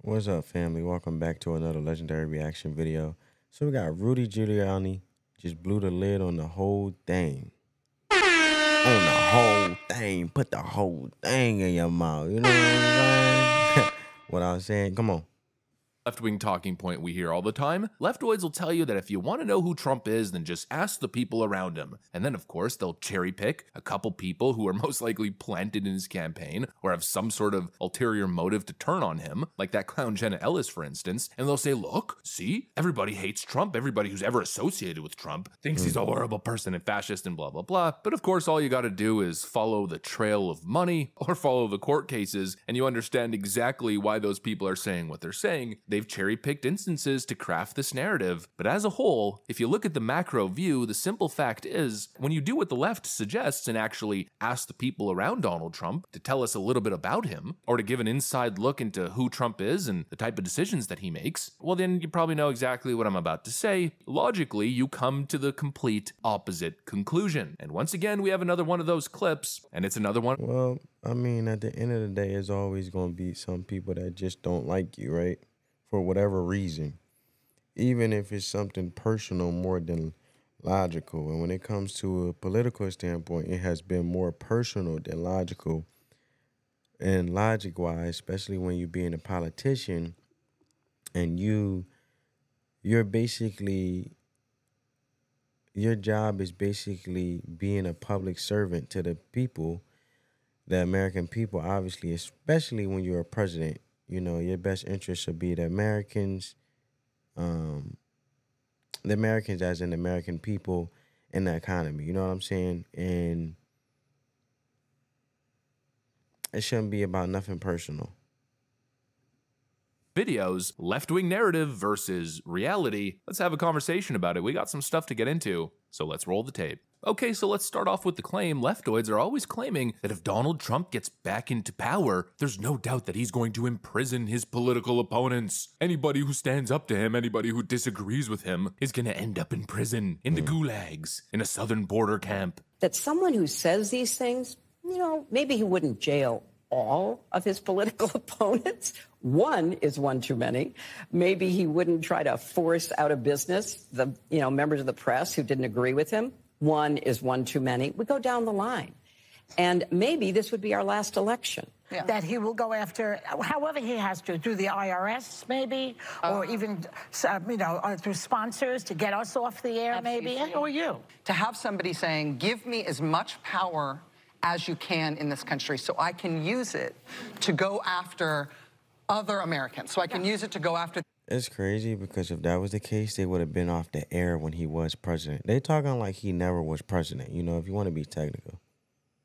What's up, family? Welcome back to another legendary reaction video. So we got Rudy Giuliani just blew the lid on the whole thing. On the whole thing. Put the whole thing in your mouth. You know what I'm saying? What I was saying? Come on. Left-wing talking point we hear all the time. Leftoids will tell you that if you want to know who Trump is, then just ask the people around him. And then, of course, they'll cherry pick a couple people who are most likely planted in his campaign or have some sort of ulterior motive to turn on him, like that clown Jenna Ellis, for instance, and they'll say, look, see, everybody hates Trump. Everybody who's ever associated with Trump thinks he's a horrible person and fascist and blah, blah, blah. But of course, all you got to do is follow the trail of money or follow the court cases, and you understand exactly why those people are saying what they're saying. They've cherry-picked instances to craft this narrative. But as a whole, if you look at the macro view, the simple fact is, when you do what the left suggests and actually ask the people around Donald Trump to tell us a little bit about him, or to give an inside look into who Trump is and the type of decisions that he makes, well then you probably know exactly what I'm about to say. Logically, you come to the complete opposite conclusion. And once again, we have another one of those clips, and it's another one. Well, I mean, at the end of the day, there's always going to be some people that just don't like you, right? For whatever reason, even if it's something personal more than logical. And when it comes to a political standpoint, it has been more personal than logical. And logic-wise, especially when you're being a politician and you're basically, your job is basically being a public servant to the people, the American people, obviously, especially when you're a president. You know, your best interest should be the Americans as in the American people and the economy. You know what I'm saying? And it shouldn't be about nothing personal. Videos, left-wing narrative versus reality. Let's have a conversation about it. We got some stuff to get into, so let's roll the tape. Okay, so let's start off with the claim. Leftoids are always claiming that if Donald Trump gets back into power, there's no doubt that he's going to imprison his political opponents. Anybody who stands up to him, anybody who disagrees with him, is going to end up in prison, in the gulags, in a southern border camp. That someone who says these things, you know, maybe he wouldn't jail all of his political opponents. One is one too many. Maybe he wouldn't try to force out of business the, members of the press who didn't agree with him. One is one too many. We go down the line. And maybe this would be our last election. Yeah. That he will go after, however he has to, through the IRS maybe, or even, through sponsors to get us off the air maybe, or you. To have somebody saying, give me as much power as you can in this country so I can use it to go after other Americans, so I can use it to go after... It's crazy because if that was the case, they would have been off the air when he was president. They talking like he never was president, you know, if you want to be technical.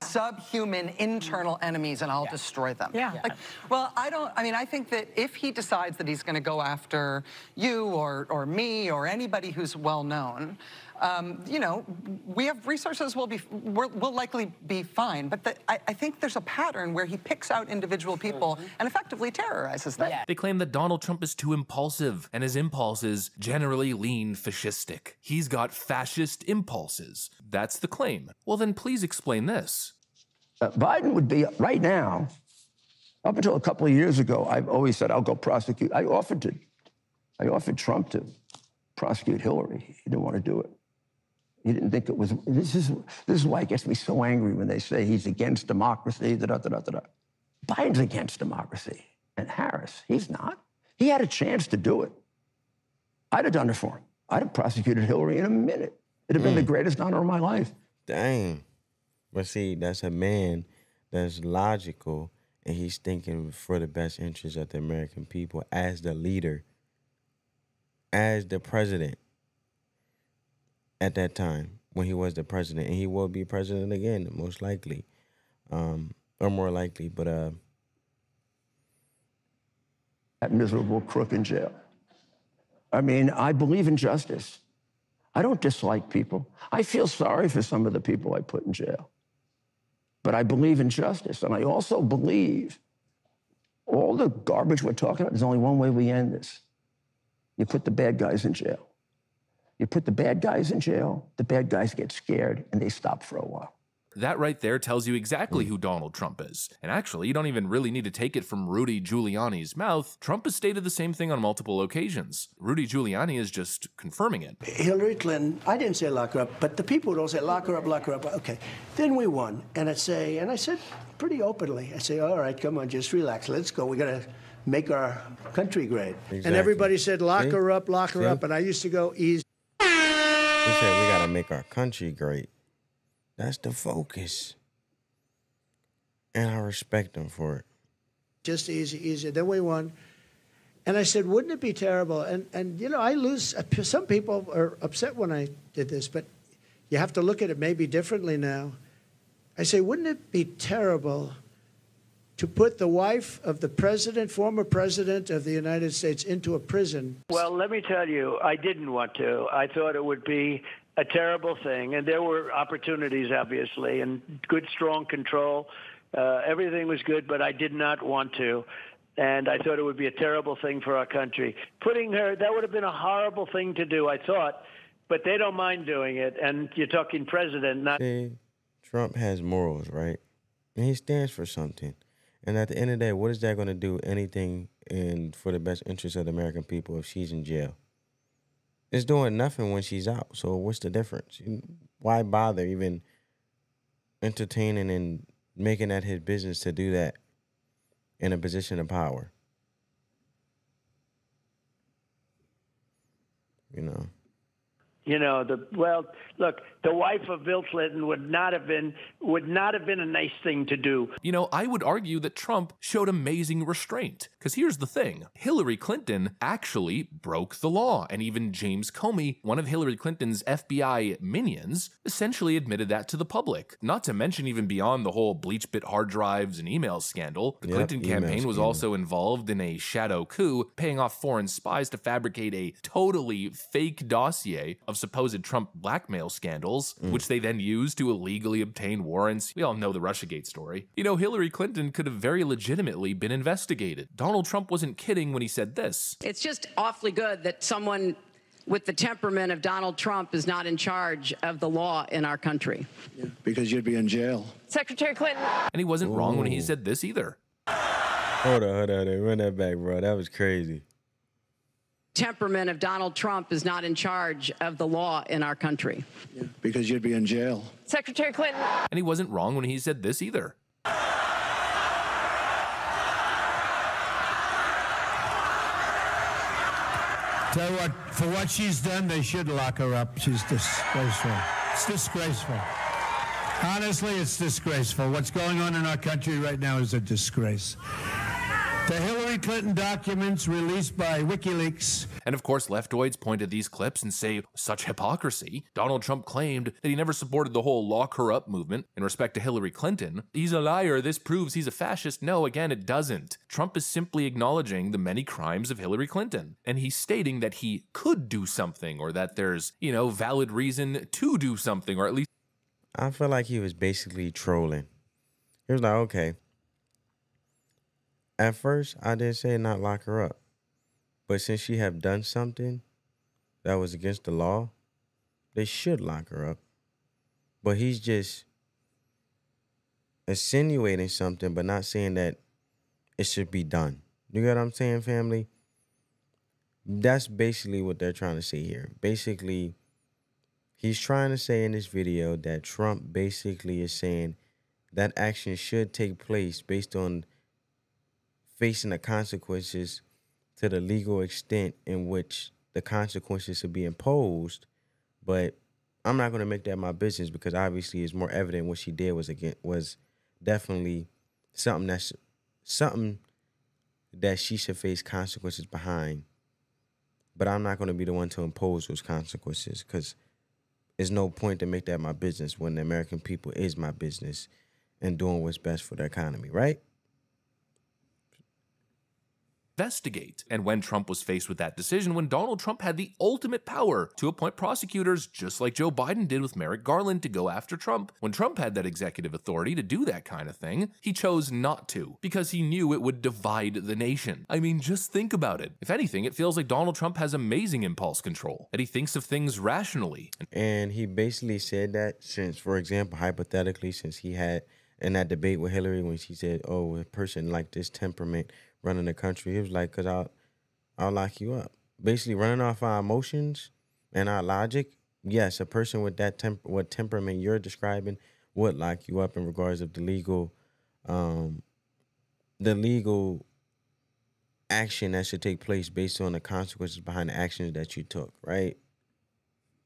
Subhuman internal enemies, and I'll destroy them. Yeah. Well, I think that if he decides that he's going to go after you or me or anybody who's well-known, we have resources, we'll likely be fine. But I think there's a pattern where he picks out individual people and effectively terrorizes them. They claim that Donald Trump is too impulsive, and his impulses generally lean fascistic. He's got fascist impulses. That's the claim. Well, then please explain this. Biden would be, right now, up until a couple of years ago, I've always said, I'll go prosecute. I offered Trump to prosecute Hillary. He didn't want to do it. He didn't think it was, this is why it gets me so angry when they say he's against democracy, da-da-da-da-da. Biden's against democracy. And Harris, he's not. He had a chance to do it. I'd have done it for him. I'd have prosecuted Hillary in a minute. It'd have been the greatest honor of my life. Dang. But see, that's a man that's logical, and he's thinking for the best interest of the American people as the leader, as the president at that time when he was the president. And he will be president again, most likely, or more likely. But that miserable crook in jail. I mean, I believe in justice. I don't dislike people. I feel sorry for some of the people I put in jail. But I believe in justice. And I also believe all the garbage we're talking about, there's only one way we end this. You put the bad guys in jail. You put the bad guys in jail, the bad guys get scared, and they stop for a while. That right there tells you exactly who Donald Trump is. And actually, you don't even really need to take it from Rudy Giuliani's mouth. Trump has stated the same thing on multiple occasions. Rudy Giuliani is just confirming it. Hillary Clinton, I didn't say lock her up, but the people would all say lock her up, lock her up. Okay. Then we won. And I said pretty openly, I say, all right, come on, just relax. Let's go. We got to make our country great. Exactly. And everybody said, lock her up, lock her up. And I used to go, easy. He said, we got to make our country great. That's the focus. And I respect him for it. Just easy, easy. Then we won. And I said, wouldn't it be terrible? And you know, I lose. Some people are upset when I did this, but you have to look at it maybe differently now. I say, wouldn't it be terrible to put the wife of the president, former president of the United States, into a prison? Well, let me tell you, I didn't want to. I thought it would be a terrible thing. And there were opportunities, obviously, and good, strong control. Everything was good, but I did not want to. And I thought it would be a terrible thing for our country. Putting her, that would have been a horrible thing to do, I thought. But they don't mind doing it. And you're talking president, not... See, Trump has morals, right? And he stands for something. And at the end of the day, what is that going to do anything for the best interest of the American people if she's in jail? It's doing nothing when she's out. So what's the difference? Why bother even entertaining and making that his business to do that in a position of power? You know. You know, look, the wife of Bill Clinton would not have been a nice thing to do. You know, I would argue that Trump showed amazing restraint. Because here's the thing. Hillary Clinton actually broke the law. And even James Comey, one of Hillary Clinton's FBI minions, essentially admitted that to the public. Not to mention even beyond the whole BleachBit hard drives and email scandal, the Clinton campaign was also involved in a shadow coup, paying off foreign spies to fabricate a totally fake dossier of supposed Trump blackmail scandals, which they then used to illegally obtain warrants. We all know the Russiagate story. You know, Hillary Clinton could have very legitimately been investigated. Donald Trump wasn't kidding when he said this. It's just awfully good that someone with the temperament of Donald Trump is not in charge of the law in our country. Yeah, because you'd be in jail. Secretary Clinton. And he wasn't wrong when he said this either. Hold on. Run that back, bro. That was crazy. Temperament of Donald Trump is not in charge of the law in our country. Yeah, because you'd be in jail. Secretary Clinton. And he wasn't wrong when he said this either. Tell you what, for what she's done, they should lock her up. She's disgraceful. It's disgraceful. Honestly, it's disgraceful. What's going on in our country right now is a disgrace. The Hillary Clinton documents released by WikiLeaks. And of course, leftoids point at these clips and say, such hypocrisy. Donald Trump claimed that he never supported the whole lock her up movement in respect to Hillary Clinton. He's a liar. This proves he's a fascist. No, again, it doesn't. Trump is simply acknowledging the many crimes of Hillary Clinton. And he's stating that he could do something, or that there's, you know, valid reason to do something, or at least. I feel like he was basically trolling. He was like, okay. At first, I did say not lock her up. But since she have done something that was against the law, they should lock her up. But he's just insinuating something, but not saying that it should be done. You get what I'm saying, family? That's basically what they're trying to say here. Basically, he's trying to say in this video that Trump basically is saying that action should take place based on facing the consequences to the legal extent in which the consequences should be imposed. But I'm not going to make that my business, because obviously it's more evident what she did was definitely something that she should face consequences behind. But I'm not going to be the one to impose those consequences, because there's no point to make that my business when the American people is my business and doing what's best for the economy, right? investigate. And when Trump was faced with that decision, when Donald Trump had the ultimate power to appoint prosecutors, just like Joe Biden did with Merrick Garland to go after Trump, when Trump had that executive authority to do that kind of thing, he chose not to because he knew it would divide the nation. I mean, just think about it. If anything, it feels like Donald Trump has amazing impulse control, that he thinks of things rationally. And he basically said that since, for example, hypothetically, since he had in that debate with Hillary when she said, oh, a person like this temperament running the country, he was like, because I'll lock you up. Basically running off our emotions and our logic, yes, a person with that what temperament you're describing would lock you up in regards of the legal action that should take place based on the consequences behind the actions that you took, right?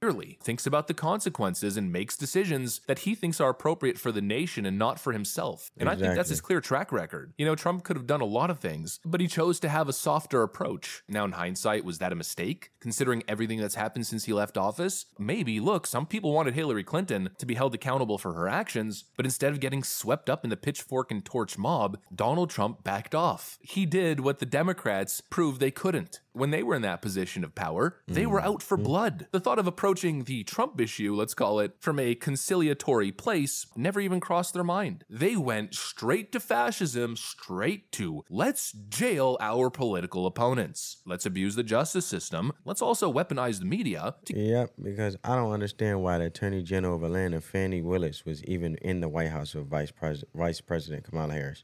Clearly thinks about the consequences and makes decisions that he thinks are appropriate for the nation and not for himself. And I think that's his clear track record. You know, Trump could have done a lot of things, but he chose to have a softer approach. Now, in hindsight, was that a mistake? Considering everything that's happened since he left office? Maybe. Look, some people wanted Hillary Clinton to be held accountable for her actions, but instead of getting swept up in the pitchfork and torch mob, Donald Trump backed off. He did what the Democrats proved they couldn't. When they were in that position of power, they were out for blood. The thought of approaching the Trump issue, let's call it, from a conciliatory place never even crossed their mind. They went straight to fascism, straight to let's jail our political opponents. Let's abuse the justice system. Let's also weaponize the media. Yep, because I don't understand why the Attorney General of Atlanta, Fannie Willis, was even in the White House with Vice President Kamala Harris.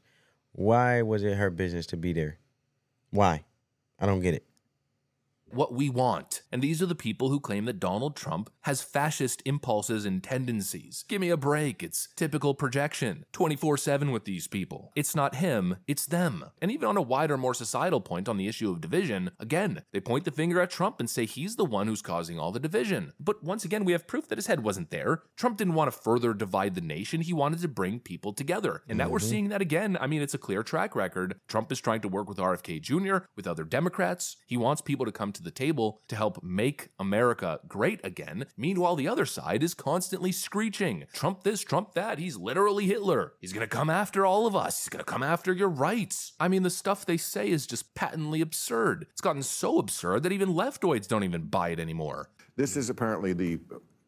Why was it her business to be there? Why? I don't get it. What we want. And these are the people who claim that Donald Trump has fascist impulses and tendencies. Give me a break. It's typical projection. 24/7 with these people. It's not him, it's them. And even on a wider, more societal point on the issue of division, again, they point the finger at Trump and say he's the one who's causing all the division. But once again, we have proof that his head wasn't there. Trump didn't want to further divide the nation. He wanted to bring people together. And now we're seeing that again. I mean, it's a clear track record. Trump is trying to work with RFK Jr., with other Democrats. He wants people to come to the table to help make America great again. Meanwhile, the other side is constantly screeching, Trump this, Trump that. He's literally Hitler. He's going to come after all of us. He's going to come after your rights. I mean, the stuff they say is just patently absurd. It's gotten so absurd that even leftoids don't even buy it anymore. This is apparently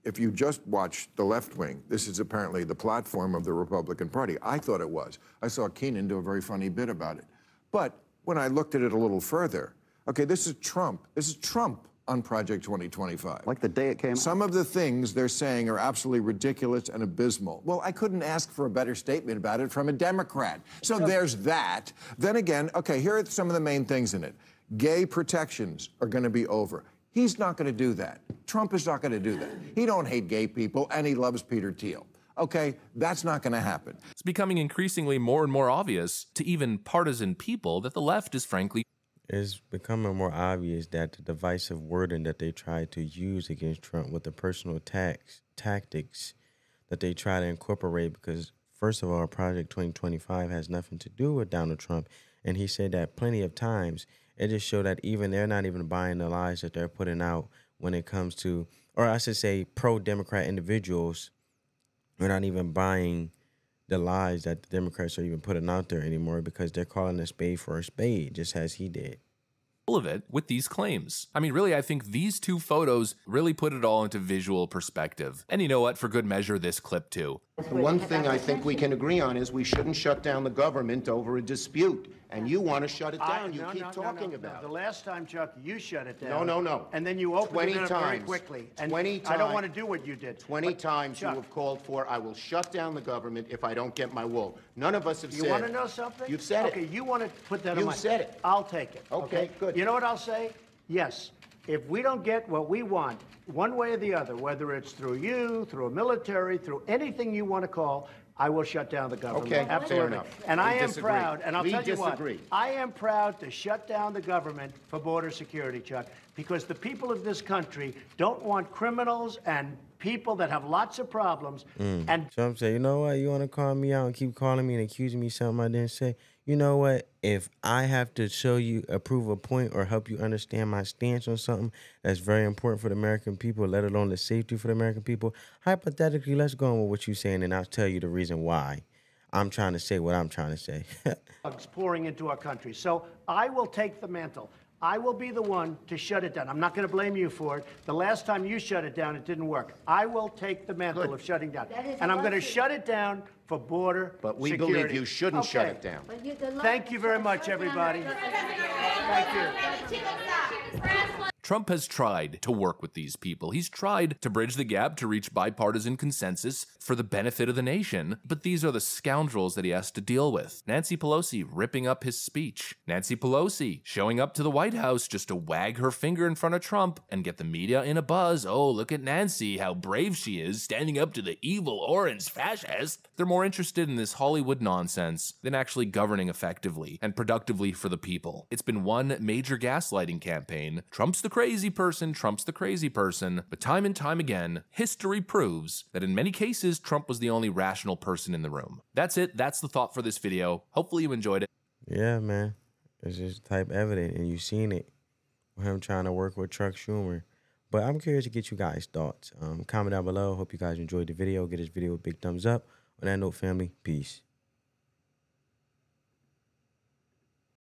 if you just watch the left wing, this is apparently the platform of the Republican Party. I thought it was. I saw Keenan do a very funny bit about it. But when I looked at it a little further, okay, this is Trump. This is Trump on Project 2025. Like the day it came out. Some of the things they're saying are absolutely ridiculous and abysmal. Well, I couldn't ask for a better statement about it from a Democrat. So there's that. Then again, okay, here are some of the main things in it. Gay protections are going to be over. He's not going to do that. Trump is not going to do that. He don't hate gay people, and he loves Peter Thiel. Okay, that's not going to happen. It's becoming increasingly more and more obvious to even partisan people that the left is frankly It's becoming more obvious that the divisive wording that they try to use against Trump with the personal tactics that they try to incorporate, because first of all, Project 2025 has nothing to do with Donald Trump. And he said that plenty of times. It just showed that even they're not even buying the lies that they're putting out when it comes to, or I should say pro-Democrat individuals are not even buying the lies that the Democrats are even putting out there anymore, because they're calling a spade for a spade, just as he did. Full of it with these claims. I mean, really, I think these two photos really put it all into visual perspective. And you know what? For good measure, this clip too. The one thing I think we can agree on is we shouldn't shut down the government over a dispute. And you want to shut it down. You keep talking about it. The last time, Chuck, you shut it down. No. And then you opened it up very quickly. And 20 times. I don't want to do what you did. 20 times you have called for, I will shut down the government if I don't get my wool. None of us have said. You want to know something? You've said it. Okay, you want to put that on my... You've said it. I'll take it. Okay, good. You know what I'll say? Yes. If we don't get what we want, one way or the other, whether it's through you, through a military, through anything you want to call, I will shut down the government. Okay, absolutely. fair enough. And I am proud, and I'll tell you what, disagree. I am proud to shut down the government for border security, Chuck, because the people of this country don't want criminals and people that have lots of problems. And Trump said, you know what, you want to call me out and keep calling me and accusing me of something I didn't say? You know what, if I have to show you, prove a point or help you understand my stance on something that's very important for the American people, let alone the safety for the American people, hypothetically, let's go on with what you're saying and I'll tell you the reason why. I'm trying to say what I'm trying to say. Drugs pouring into our country. So I will take the mantle. I will be the one to shut it down. I'm not going to blame you for it. The last time you shut it down, it didn't work. I will take the mantle of shutting down. And I'm going to shut it down for border But we security. believe you shouldn't shut it down. Thank you very much, everybody. Thank you. Trump has tried to work with these people. He's tried to bridge the gap to reach bipartisan consensus for the benefit of the nation, but these are the scoundrels that he has to deal with. Nancy Pelosi ripping up his speech. Nancy Pelosi showing up to the White House just to wag her finger in front of Trump and get the media in a buzz. Oh, look at Nancy, how brave she is, standing up to the evil orange fascist. They're more interested in this Hollywood nonsense than actually governing effectively and productively for the people. It's been one major gaslighting campaign. Trump's the crazy person, Trump's the crazy person, but time and time again, history proves that in many cases, Trump was the only rational person in the room. That's it. That's the thought for this video. Hopefully you enjoyed it. Yeah, man. It's just type evident, and you've seen it with him trying to work with Chuck Schumer. But I'm curious to get you guys' thoughts. Comment down below. Hope you guys enjoyed the video. Get this video a big thumbs up. On that note, family, peace.